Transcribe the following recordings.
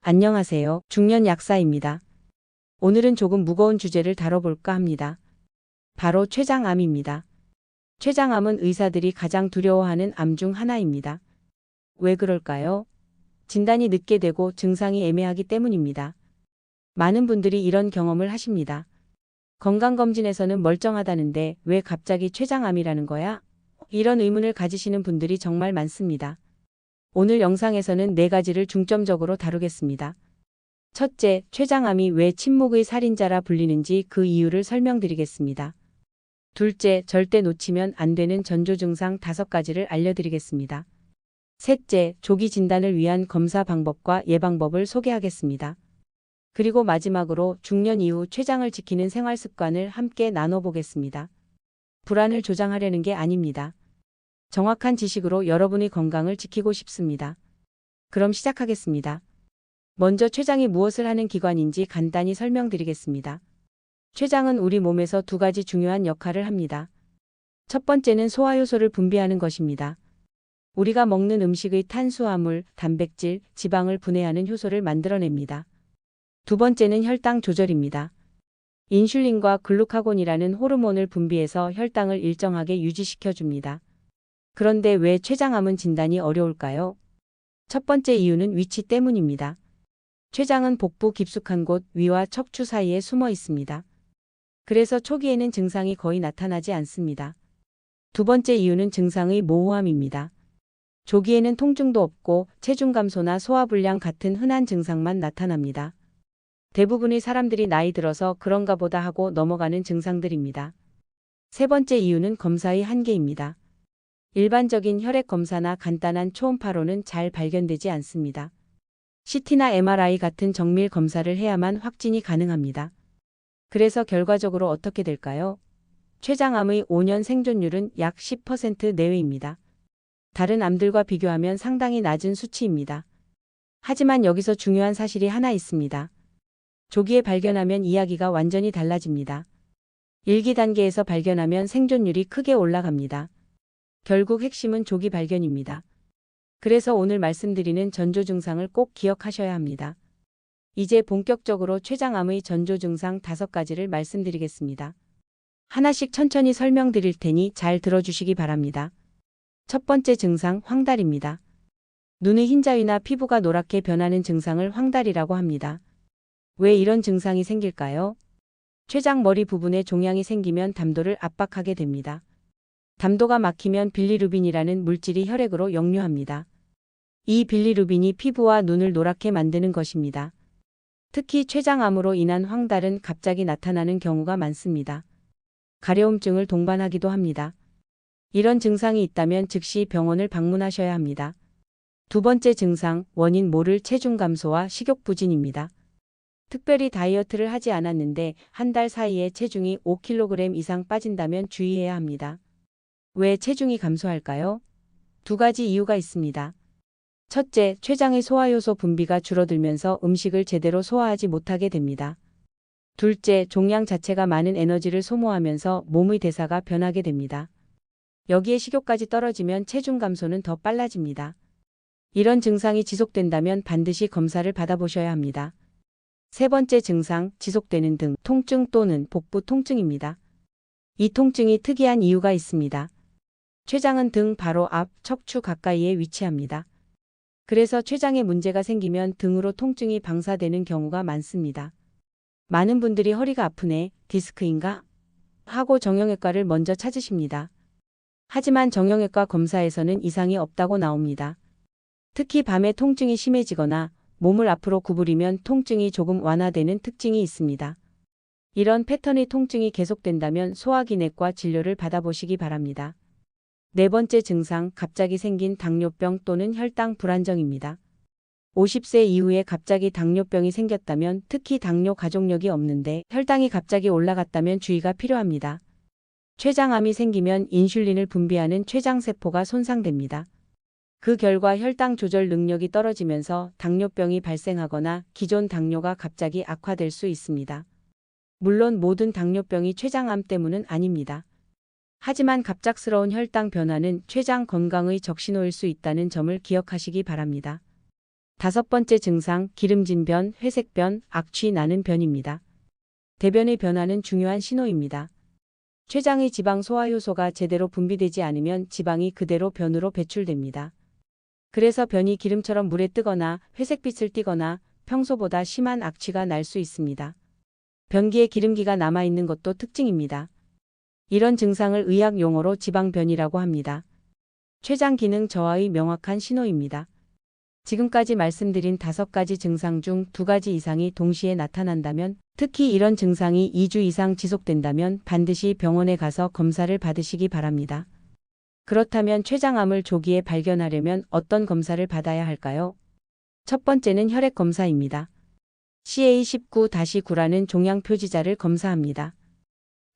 안녕하세요. 중년 약사입니다. 오늘은 조금 무거운 주제를 다뤄볼까 합니다. 바로 췌장암입니다. 췌장암은 의사들이 가장 두려워하는 암 중 하나입니다. 왜 그럴까요? 진단이 늦게 되고 증상이 애매하기 때문입니다. 많은 분들이 이런 경험을 하십니다. 건강검진에서는 멀쩡하다는데 왜 갑자기 췌장암이라는 거야? 이런 의문을 가지시는 분들이 정말 많습니다. 오늘 영상에서는 4가지를 중점적으로 다루겠습니다. 첫째, 췌장암이 왜 침묵의 살인자라 불리는지 그 이유를 설명드리겠습니다. 둘째, 절대 놓치면 안 되는 전조 증상 5가지를 알려드리겠습니다. 셋째, 조기 진단을 위한 검사 방법과 예방법을 소개하겠습니다. 그리고 마지막으로 중년 이후 췌장을 지키는 생활 습관을 함께 나눠보겠습니다. 불안을 조장하려는 게 아닙니다. 정확한 지식으로 여러분의 건강을 지키고 싶습니다. 그럼 시작하겠습니다. 먼저 췌장이 무엇을 하는 기관인지 간단히 설명드리겠습니다. 췌장은 우리 몸에서 2가지 중요한 역할을 합니다. 첫 번째는 소화효소를 분비하는 것입니다. 우리가 먹는 음식의 탄수화물, 단백질, 지방을 분해하는 효소를 만들어냅니다. 두 번째는 혈당 조절입니다. 인슐린과 글루카곤이라는 호르몬을 분비해서 혈당을 일정하게 유지시켜줍니다. 그런데 왜 췌장암은 진단이 어려울까요? 첫 번째 이유는 위치 때문입니다. 췌장은 복부 깊숙한 곳 위와 척추 사이에 숨어 있습니다. 그래서 초기에는 증상이 거의 나타나지 않습니다. 두 번째 이유는 증상의 모호함입니다. 조기에는 통증도 없고 체중 감소나 소화불량 같은 흔한 증상만 나타납니다. 대부분의 사람들이 나이 들어서 그런가 보다 하고 넘어가는 증상들입니다. 세 번째 이유는 검사의 한계입니다. 일반적인 혈액 검사나 간단한 초음파로는 잘 발견되지 않습니다. CT나 MRI 같은 정밀 검사를 해야만 확진이 가능합니다. 그래서 결과적으로 어떻게 될까요? 췌장암의 5년 생존율은 약 10% 내외입니다. 다른 암들과 비교하면 상당히 낮은 수치입니다. 하지만 여기서 중요한 사실이 하나 있습니다. 조기에 발견하면 이야기가 완전히 달라집니다. 1기 단계에서 발견하면 생존율이 크게 올라갑니다. 결국 핵심은 조기 발견입니다. 그래서 오늘 말씀드리는 전조 증상을 꼭 기억하셔야 합니다. 이제 본격적으로 췌장암의 전조 증상 5가지를 말씀드리겠습니다. 하나씩 천천히 설명드릴 테니 잘 들어주시기 바랍니다. 첫 번째 증상, 황달입니다. 눈의 흰자위나 피부가 노랗게 변하는 증상을 황달이라고 합니다. 왜 이런 증상이 생길까요? 췌장 머리 부분에 종양이 생기면 담도를 압박하게 됩니다. 담도가 막히면 빌리루빈이라는 물질이 혈액으로 역류합니다. 이 빌리루빈이 피부와 눈을 노랗게 만드는 것입니다. 특히 췌장암으로 인한 황달은 갑자기 나타나는 경우가 많습니다. 가려움증을 동반하기도 합니다. 이런 증상이 있다면 즉시 병원을 방문하셔야 합니다. 두 번째 증상, 원인 모를 체중 감소와 식욕 부진입니다. 특별히 다이어트를 하지 않았는데 한 달 사이에 체중이 5kg 이상 빠진다면 주의해야 합니다. 왜 체중이 감소할까요? 2가지 이유가 있습니다. 첫째, 췌장의 소화효소 분비가 줄어들면서 음식을 제대로 소화하지 못하게 됩니다. 둘째, 종양 자체가 많은 에너지를 소모하면서 몸의 대사가 변하게 됩니다. 여기에 식욕까지 떨어지면 체중 감소는 더 빨라집니다. 이런 증상이 지속된다면 반드시 검사를 받아보셔야 합니다. 세 번째 증상, 지속되는 등 통증 또는 복부 통증입니다. 이 통증이 특이한 이유가 있습니다. 췌장은 등 바로 앞 척추 가까이에 위치합니다. 그래서 췌장에 문제가 생기면 등으로 통증이 방사되는 경우가 많습니다. 많은 분들이 허리가 아프네, 디스크인가? 하고 정형외과를 먼저 찾으십니다. 하지만 정형외과 검사에서는 이상이 없다고 나옵니다. 특히 밤에 통증이 심해지거나 몸을 앞으로 구부리면 통증이 조금 완화되는 특징이 있습니다. 이런 패턴의 통증이 계속된다면 소화기내과 진료를 받아보시기 바랍니다. 네 번째 증상, 갑자기 생긴 당뇨병 또는 혈당 불안정입니다. 50세 이후에 갑자기 당뇨병이 생겼다면, 특히 당뇨 가족력이 없는데 혈당이 갑자기 올라갔다면 주의가 필요합니다. 췌장암이 생기면 인슐린을 분비하는 췌장세포가 손상됩니다. 그 결과 혈당 조절 능력이 떨어지면서 당뇨병이 발생하거나 기존 당뇨가 갑자기 악화될 수 있습니다. 물론 모든 당뇨병이 췌장암 때문은 아닙니다. 하지만 갑작스러운 혈당 변화는 췌장 건강의 적신호일 수 있다는 점을 기억하시기 바랍니다. 다섯 번째 증상, 기름진 변, 회색 변, 악취 나는 변입니다. 대변의 변화는 중요한 신호입니다. 췌장의 지방 소화 효소가 제대로 분비되지 않으면 지방이 그대로 변으로 배출됩니다. 그래서 변이 기름처럼 물에 뜨거나 회색빛을 띠거나 평소보다 심한 악취가 날 수 있습니다. 변기에 기름기가 남아있는 것도 특징입니다. 이런 증상을 의학 용어로 지방변이라고 합니다. 췌장 기능 저하의 명확한 신호입니다. 지금까지 말씀드린 5가지 증상 중 2가지 이상이 동시에 나타난다면, 특히 이런 증상이 2주 이상 지속된다면 반드시 병원에 가서 검사를 받으시기 바랍니다. 그렇다면 췌장암을 조기에 발견하려면 어떤 검사를 받아야 할까요? 첫 번째는 혈액 검사입니다. CA19-9라는 종양 표지자를 검사합니다.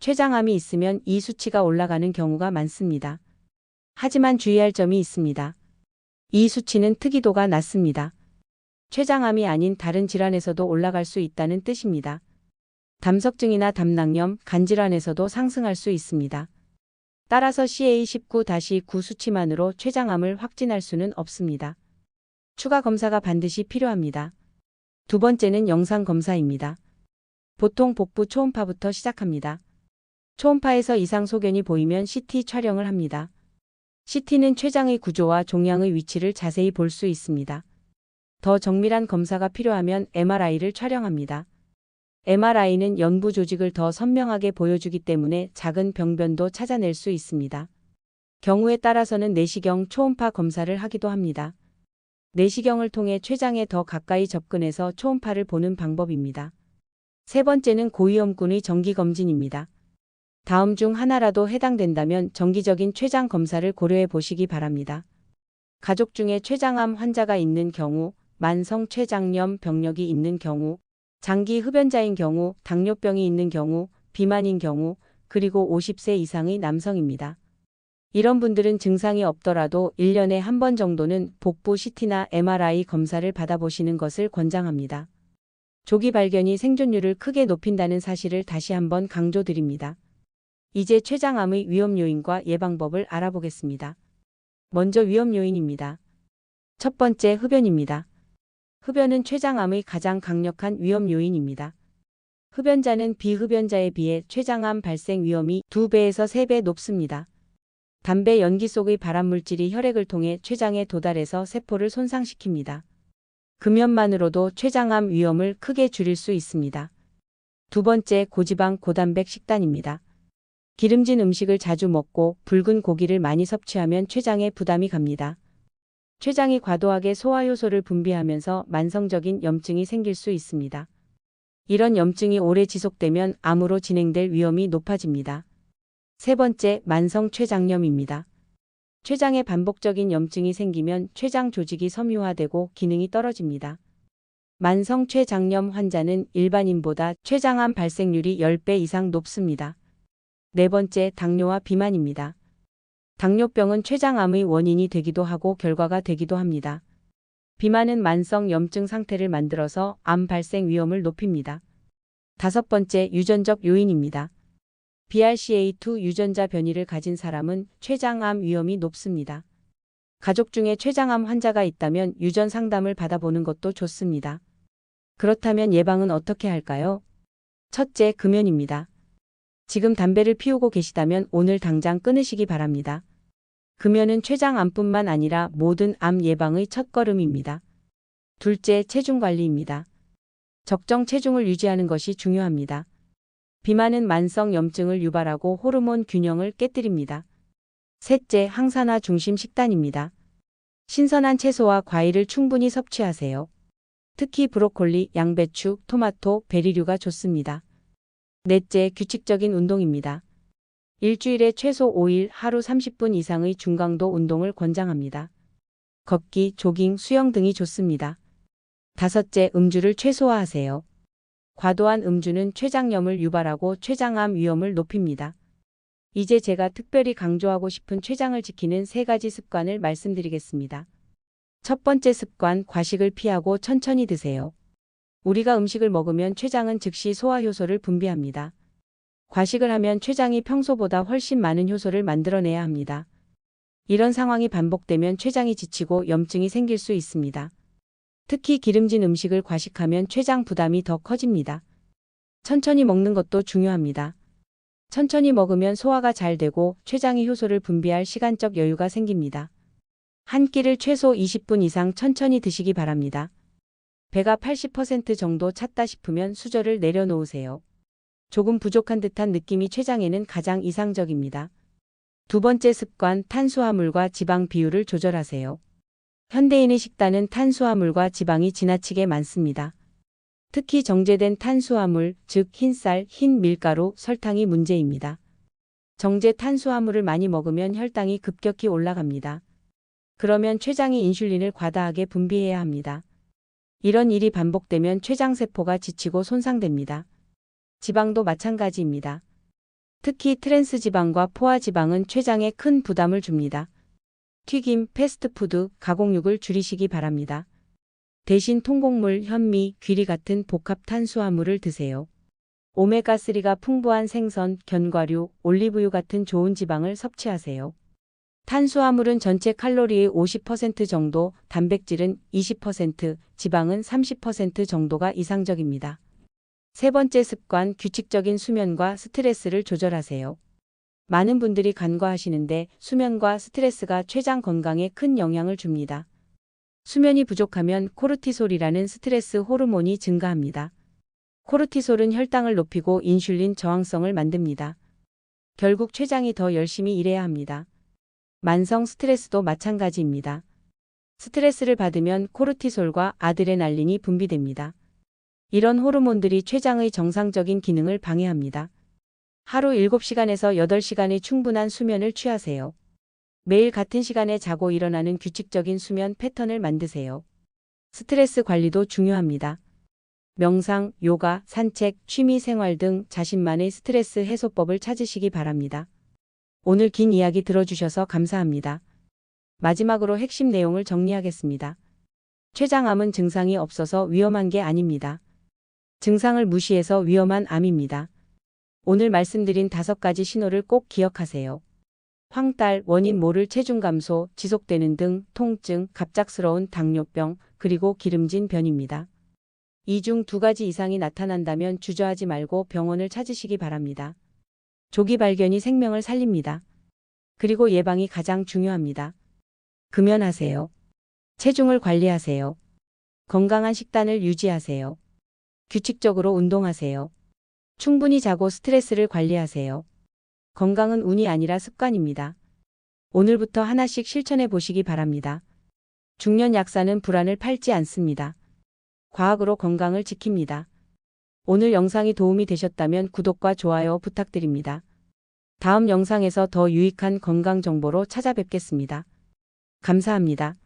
췌장암이 있으면 이 수치가 올라가는 경우가 많습니다. 하지만 주의할 점이 있습니다. 이 수치는 특이도가 낮습니다. 췌장암이 아닌 다른 질환에서도 올라갈 수 있다는 뜻입니다. 담석증이나 담낭염, 간질환에서도 상승할 수 있습니다. 따라서 CA19-9 수치만으로 췌장암을 확진할 수는 없습니다. 추가 검사가 반드시 필요합니다. 두 번째는 영상 검사입니다. 보통 복부 초음파부터 시작합니다. 초음파에서 이상 소견이 보이면 CT 촬영을 합니다. CT는 췌장의 구조와 종양의 위치를 자세히 볼 수 있습니다. 더 정밀한 검사가 필요하면 MRI를 촬영합니다. MRI는 연부 조직을 더 선명하게 보여주기 때문에 작은 병변도 찾아낼 수 있습니다. 경우에 따라서는 내시경 초음파 검사를 하기도 합니다. 내시경을 통해 췌장에 더 가까이 접근해서 초음파를 보는 방법입니다. 세 번째는 고위험군의 정기검진입니다. 다음 중 하나라도 해당된다면 정기적인 췌장 검사를 고려해 보시기 바랍니다. 가족 중에 췌장암 환자가 있는 경우, 만성 췌장염 병력이 있는 경우, 장기 흡연자인 경우, 당뇨병이 있는 경우, 비만인 경우, 그리고 50세 이상의 남성입니다. 이런 분들은 증상이 없더라도 1년에 한 번 정도는 복부 CT나 MRI 검사를 받아보시는 것을 권장합니다. 조기 발견이 생존율을 크게 높인다는 사실을 다시 한번 강조드립니다. 이제 췌장암의 위험 요인과 예방법을 알아보겠습니다. 먼저 위험 요인입니다. 첫 번째, 흡연입니다. 흡연은 췌장암의 가장 강력한 위험 요인입니다. 흡연자는 비흡연자에 비해 췌장암 발생 위험이 2배에서 3배 높습니다. 담배 연기 속의 발암물질이 혈액을 통해 췌장에 도달해서 세포를 손상시킵니다. 금연만으로도 췌장암 위험을 크게 줄일 수 있습니다. 두 번째, 고지방 고단백 식단입니다. 기름진 음식을 자주 먹고 붉은 고기를 많이 섭취하면 췌장에 부담이 갑니다. 췌장이 과도하게 소화효소를 분비하면서 만성적인 염증이 생길 수 있습니다. 이런 염증이 오래 지속되면 암으로 진행될 위험이 높아집니다. 세 번째, 만성 췌장염입니다. 췌장에 반복적인 염증이 생기면 췌장 조직이 섬유화되고 기능이 떨어집니다. 만성 췌장염 환자는 일반인보다 췌장암 발생률이 10배 이상 높습니다. 네 번째, 당뇨와 비만입니다. 당뇨병은 췌장암의 원인이 되기도 하고 결과가 되기도 합니다. 비만은 만성 염증 상태를 만들어서 암 발생 위험을 높입니다. 다섯 번째, 유전적 요인입니다. BRCA2 유전자 변이를 가진 사람은 췌장암 위험이 높습니다. 가족 중에 췌장암 환자가 있다면 유전 상담을 받아보는 것도 좋습니다. 그렇다면 예방은 어떻게 할까요? 첫째, 금연입니다. 지금 담배를 피우고 계시다면 오늘 당장 끊으시기 바랍니다. 금연은 췌장암뿐만 아니라 모든 암 예방의 첫걸음입니다. 둘째, 체중 관리입니다. 적정 체중을 유지하는 것이 중요합니다. 비만은 만성 염증을 유발하고 호르몬 균형을 깨뜨립니다. 셋째, 항산화 중심 식단입니다. 신선한 채소와 과일을 충분히 섭취하세요. 특히 브로콜리, 양배추, 토마토, 베리류가 좋습니다. 넷째, 규칙적인 운동입니다. 일주일에 최소 5일 하루 30분 이상의 중강도 운동을 권장합니다. 걷기, 조깅, 수영 등이 좋습니다. 다섯째, 음주를 최소화하세요. 과도한 음주는 췌장염을 유발하고 췌장암 위험을 높입니다. 이제 제가 특별히 강조하고 싶은 췌장을 지키는 3가지 습관을 말씀드리겠습니다. 첫 번째 습관, 과식을 피하고 천천히 드세요. 우리가 음식을 먹으면 췌장은 즉시 소화효소를 분비합니다. 과식을 하면 췌장이 평소보다 훨씬 많은 효소를 만들어내야 합니다. 이런 상황이 반복되면 췌장이 지치고 염증이 생길 수 있습니다. 특히 기름진 음식을 과식하면 췌장 부담이 더 커집니다. 천천히 먹는 것도 중요합니다. 천천히 먹으면 소화가 잘 되고 췌장이 효소를 분비할 시간적 여유가 생깁니다. 한 끼를 최소 20분 이상 천천히 드시기 바랍니다. 배가 80% 정도 찼다 싶으면 수저를 내려놓으세요. 조금 부족한 듯한 느낌이 췌장에는 가장 이상적입니다. 두 번째 습관, 탄수화물과 지방 비율을 조절하세요. 현대인의 식단은 탄수화물과 지방이 지나치게 많습니다. 특히 정제된 탄수화물, 즉 흰쌀, 흰 밀가루, 설탕이 문제입니다. 정제 탄수화물을 많이 먹으면 혈당이 급격히 올라갑니다. 그러면 췌장이 인슐린을 과다하게 분비해야 합니다. 이런 일이 반복되면 췌장세포가 지치고 손상됩니다. 지방도 마찬가지입니다. 특히 트랜스지방과 포화지방은 췌장에 큰 부담을 줍니다. 튀김, 패스트푸드, 가공육을 줄이시기 바랍니다. 대신 통곡물, 현미, 귀리 같은 복합 탄수화물을 드세요. 오메가3가 풍부한 생선, 견과류, 올리브유 같은 좋은 지방을 섭취하세요. 탄수화물은 전체 칼로리의 50% 정도, 단백질은 20%, 지방은 30% 정도가 이상적입니다. 세 번째 습관, 규칙적인 수면과 스트레스를 조절하세요. 많은 분들이 간과하시는데 수면과 스트레스가 췌장 건강에 큰 영향을 줍니다. 수면이 부족하면 코르티솔이라는 스트레스 호르몬이 증가합니다. 코르티솔은 혈당을 높이고 인슐린 저항성을 만듭니다. 결국 췌장이 더 열심히 일해야 합니다. 만성 스트레스도 마찬가지입니다. 스트레스를 받으면 코르티솔과 아드레날린이 분비됩니다. 이런 호르몬들이 췌장의 정상적인 기능을 방해합니다. 하루 7시간에서 8시간의 충분한 수면을 취하세요. 매일 같은 시간에 자고 일어나는 규칙적인 수면 패턴을 만드세요. 스트레스 관리도 중요합니다. 명상, 요가, 산책, 취미 생활 등 자신만의 스트레스 해소법을 찾으시기 바랍니다. 오늘 긴 이야기 들어주셔서 감사합니다. 마지막으로 핵심 내용을 정리하겠습니다. 췌장암은 증상이 없어서 위험한 게 아닙니다. 증상을 무시해서 위험한 암입니다. 오늘 말씀드린 5가지 신호를 꼭 기억하세요. 황달, 원인 모를 체중 감소, 지속되는 등 통증, 갑작스러운 당뇨병, 그리고 기름진 변입니다. 이 중 2가지 이상이 나타난다면 주저하지 말고 병원을 찾으시기 바랍니다. 조기 발견이 생명을 살립니다. 그리고 예방이 가장 중요합니다. 금연하세요. 체중을 관리하세요. 건강한 식단을 유지하세요. 규칙적으로 운동하세요. 충분히 자고 스트레스를 관리하세요. 건강은 운이 아니라 습관입니다. 오늘부터 하나씩 실천해 보시기 바랍니다. 중년 약사는 불안을 팔지 않습니다. 과학으로 건강을 지킵니다. 오늘 영상이 도움이 되셨다면 구독과 좋아요 부탁드립니다. 다음 영상에서 더 유익한 건강 정보로 찾아뵙겠습니다. 감사합니다.